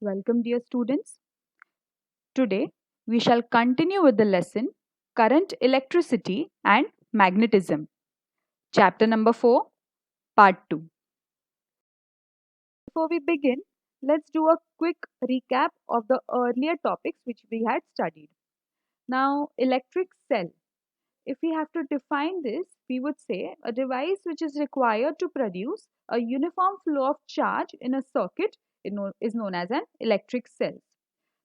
Welcome, dear students. Today, we shall continue with the lesson Current, Electricity and Magnetism, chapter number 4, part 2. Before we begin, let's do a quick recap of the earlier topics which we had studied. Now, electric cell. If we have to define this, we would say a device which is required to produce a uniform flow of charge in a circuit is known as an electric cell.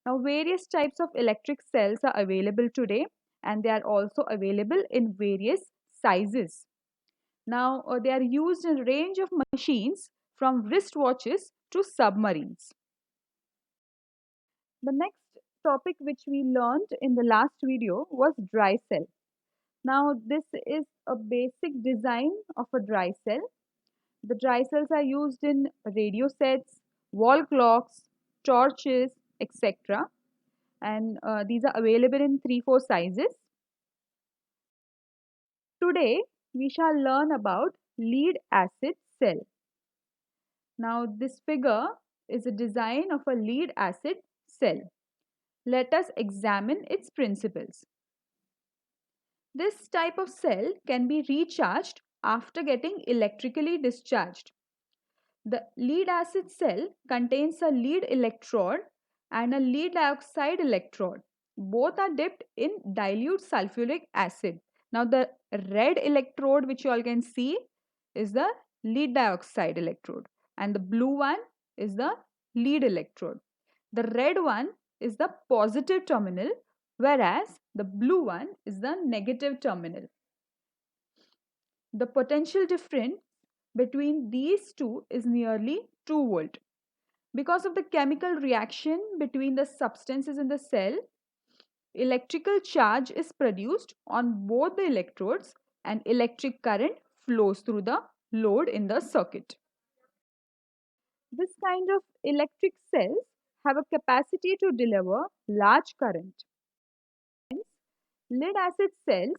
Now, various types of electric cells are available today and they are also available in various sizes. Now, they are used in a range of machines from wristwatches to submarines. The next topic which we learned in the last video was dry cell. Now, this is a basic design of a dry cell. The dry cells are used in radio sets, wall clocks, torches, etc. And these are available in 3-4 sizes. Today we shall learn about lead acid cell. Now this figure is a design of a lead acid cell. Let us examine its principles. This type of cell can be recharged after getting electrically discharged. The lead acid cell contains a lead electrode and a lead dioxide electrode. Both are dipped in dilute sulfuric acid. Now the red electrode which you all can see is the lead dioxide electrode and the blue one is the lead electrode. The red one is the positive terminal whereas the blue one is the negative terminal. The potential difference between these two is nearly 2 volt. Because of the chemical reaction between the substances in the cell, electrical charge is produced on both the electrodes and electric current flows through the load in the circuit. This kind of electric cells have a capacity to deliver large current. Hence, lead acid cells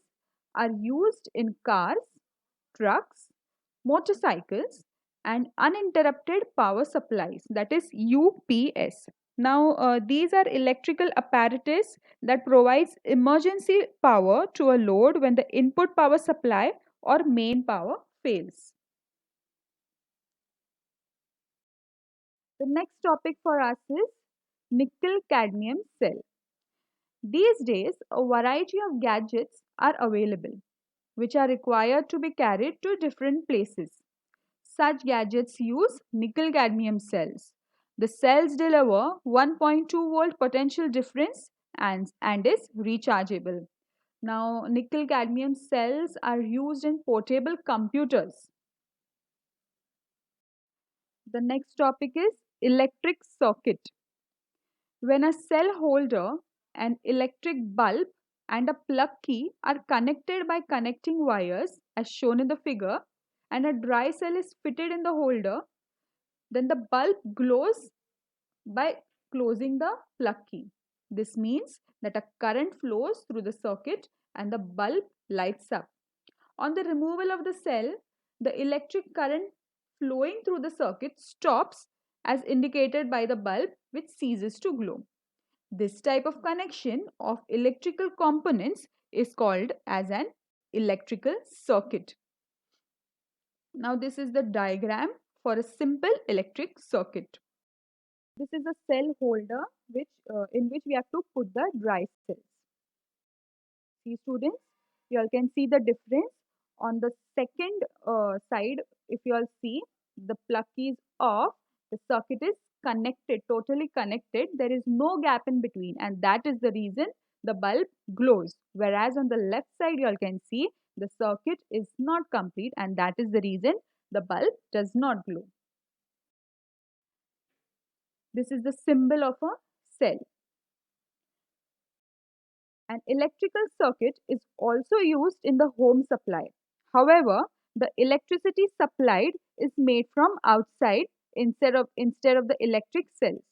are used in cars, trucks, motorcycles, and uninterrupted power supplies, that is UPS. Now, these are electrical apparatus that provides emergency power to a load when the input power supply or main power fails. The next topic for us is nickel cadmium cell. These days, a variety of gadgets are available which are required to be carried to different places. Such gadgets use nickel cadmium cells. The cells deliver 1.2 volt potential difference and is rechargeable. Now, nickel cadmium cells are used in portable computers. The next topic is electric circuit. When a cell holder, an electric bulb, and a plug key are connected by connecting wires as shown in the figure, and a dry cell is fitted in the holder, then the bulb glows by closing the plug key. This means that a current flows through the circuit and the bulb lights up. On the removal of the cell, the electric current flowing through the circuit stops as indicated by the bulb which ceases to glow. This type of connection of electrical components is called as an electrical circuit. Now this is the diagram for a simple electric circuit. This is a cell holder in which we have to put the dry cells. See students, you all can see the difference on the second side. If you all see, the plug is off, the circuit is connected, totally connected. There is no gap in between and that is the reason the bulb glows. Whereas on the left side you all can see the circuit is not complete and that is the reason the bulb does not glow. This is the symbol of a cell. An electrical circuit is also used in the home supply. However, the electricity supplied is made from outside instead of the electric cells.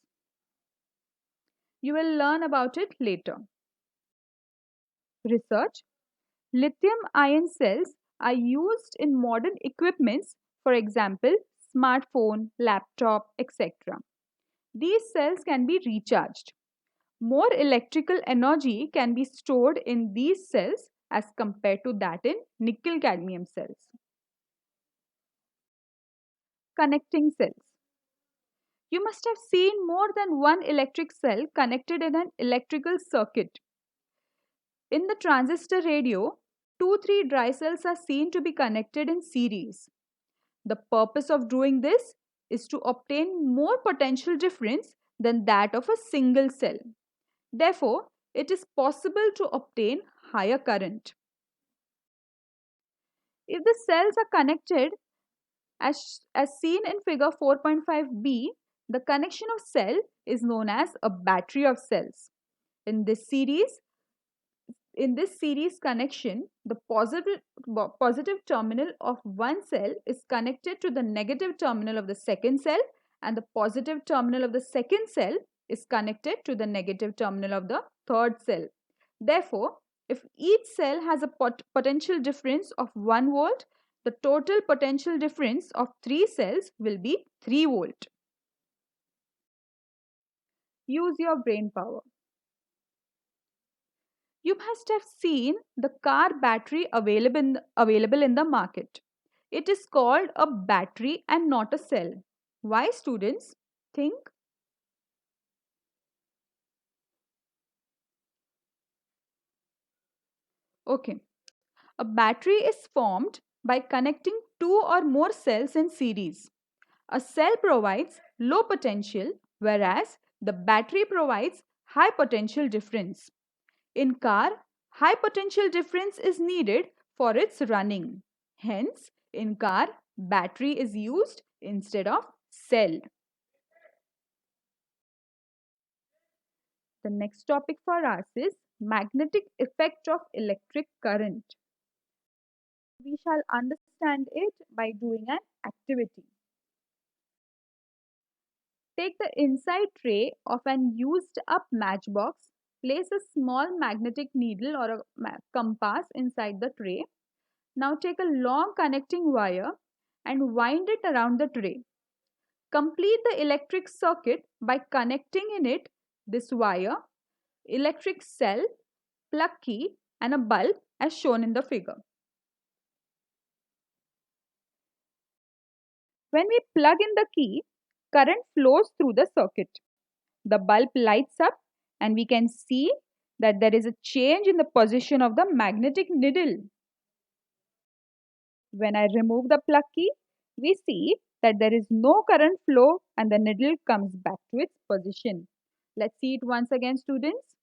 You will learn about it later. Research. Lithium ion cells are used in modern equipments, for example, smartphone, laptop, etc. These cells can be recharged. More electrical energy can be stored in these cells as compared to that in nickel cadmium cells. Connecting cells. You must have seen more than one electric cell connected in an electrical circuit. In the transistor radio, 2-3 dry cells are seen to be connected in series. The purpose of doing this is to obtain more potential difference than that of a single cell. Therefore, it is possible to obtain higher current. If the cells are connected as seen in figure 4.5b, the connection of cell is known as a battery of cells. In this series, connection, the positive terminal of one cell is connected to the negative terminal of the second cell, and the positive terminal of the second cell is connected to the negative terminal of the third cell. Therefore, if each cell has a potential difference of 1 volt, the total potential difference of 3 cells will be 3 volt. Use your brain power. You must have seen the car battery available in the market. It is called a battery and not a cell. Why, students? Think. Okay. A battery is formed by connecting two or more cells in series. A cell provides low potential, whereas the battery provides high potential difference. In car, high potential difference is needed for its running. Hence, in car, battery is used instead of cell. The next topic for us is magnetic effect of electric current. We shall understand it by doing an activity. Take the inside tray of an used up matchbox. Place a small magnetic needle or a compass inside the tray. Now take a long connecting wire and wind it around the tray. Complete the electric circuit by connecting in it this wire, electric cell, plug key and a bulb as shown in the figure. When we plug in the key, current flows through the circuit. The bulb lights up and we can see that there is a change in the position of the magnetic needle. When I remove the plug key, we see that there is no current flow and the needle comes back to its position. Let's see it once again, students.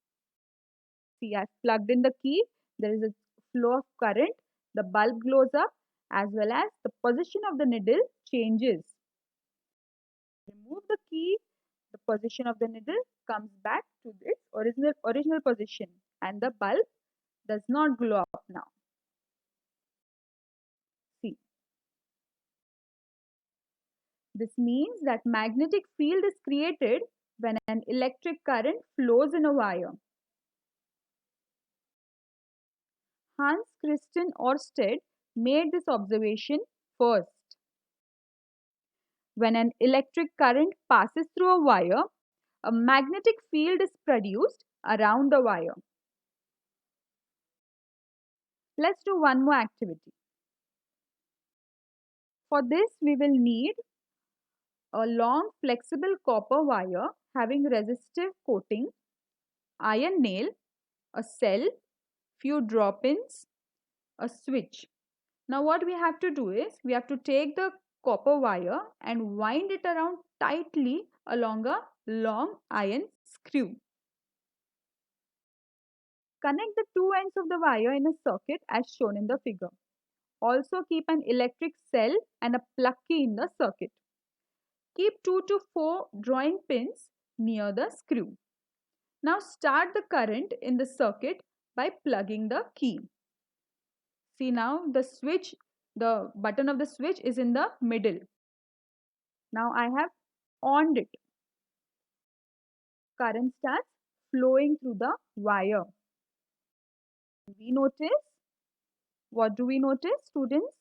See, I've plugged in the key. There is a flow of current. The bulb glows up as well as the position of the needle changes. Remove the key, the position of the needle comes back to its original position and the bulb does not glow up now. See, this means that magnetic field is created when an electric current flows in a wire. Hans Christian Ørsted made this observation first. When an electric current passes through a wire, a magnetic field is produced around the wire. Let's do one more activity. For this, we will need a long flexible copper wire having resistive coating, iron nail, a cell, few drop-ins, a switch. Now what we have to do is, we have to take the copper wire and wind it around tightly along a long iron screw. Connect the two ends of the wire in a circuit as shown in the figure. Also keep an electric cell and a plug key in the circuit. Keep 2 to 4 drawing pins near the screw. Now start the current in the circuit by plugging the key. See, now the button of the switch is in the middle. Now I have on it. Current starts flowing through the wire. What do we notice, students?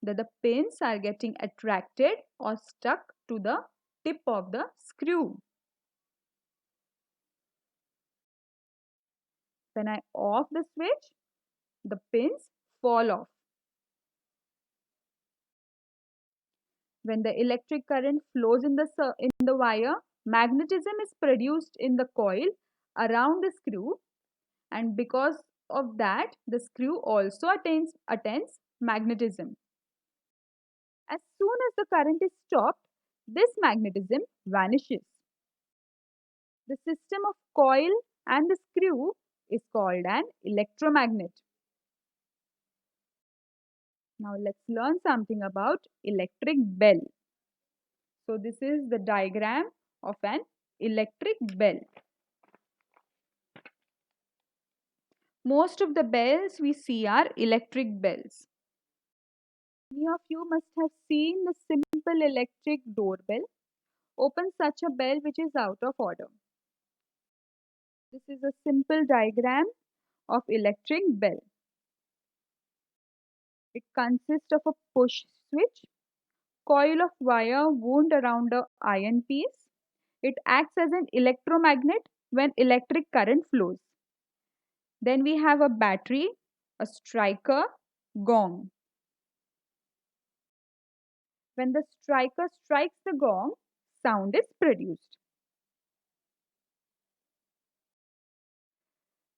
That the pins are getting attracted or stuck to the tip of the screw. When I off the switch, the pins fall off. When the electric current flows in the wire, magnetism is produced in the coil around the screw, and because of that, the screw also attains magnetism. As soon as the current is stopped, this magnetism vanishes. The system of coil and the screw is called an electromagnet. Now let's learn something about electric bell. So this is the diagram of an electric bell. Most of the bells we see are electric bells. Many of you must have seen the simple electric doorbell. Open such a bell which is out of order. This is a simple diagram of electric bell. It consists of a push switch, coil of wire wound around a iron piece. It acts as an electromagnet when electric current flows. Then we have a battery, a striker, gong. When the striker strikes the gong, sound is produced.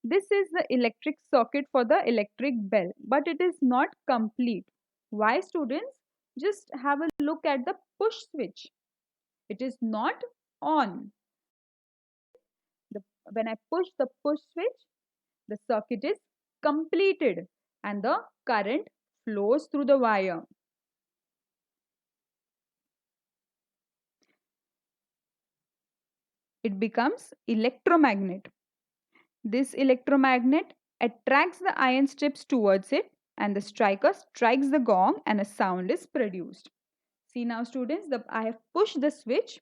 This is the electric circuit for the electric bell, but it is not complete. Why, students? Just have a look at the push switch. It is not on. When I push the push switch, the circuit is completed and the current flows through the wire. It becomes electromagnet. This electromagnet attracts the iron strips towards it, and the striker strikes the gong and a sound is produced. See now, students, I have pushed the switch.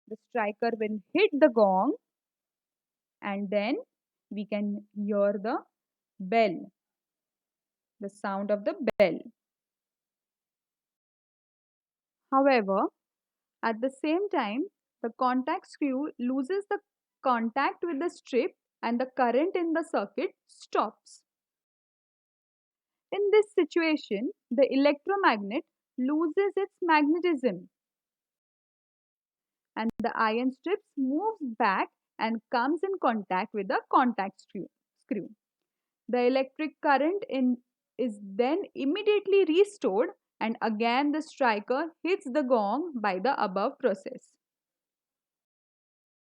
The striker will hit the gong, and then we can hear the bell, the sound of the bell. However, at the same time, the contact screw loses the contact with the strip and the current in the circuit stops. In this situation, the electromagnet loses its magnetism and the iron strips moves back and comes in contact with the contact screw. The electric current is then immediately restored and again the striker hits the gong by the above process.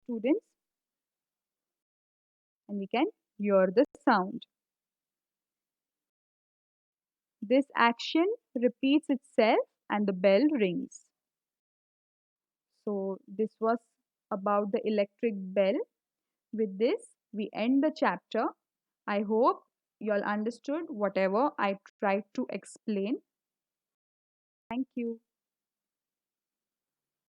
Students, and we can hear the sound. This action repeats itself and the bell rings. So this was about the electric bell. With this, we end the chapter. I hope you all understood whatever I tried to explain. Thank you.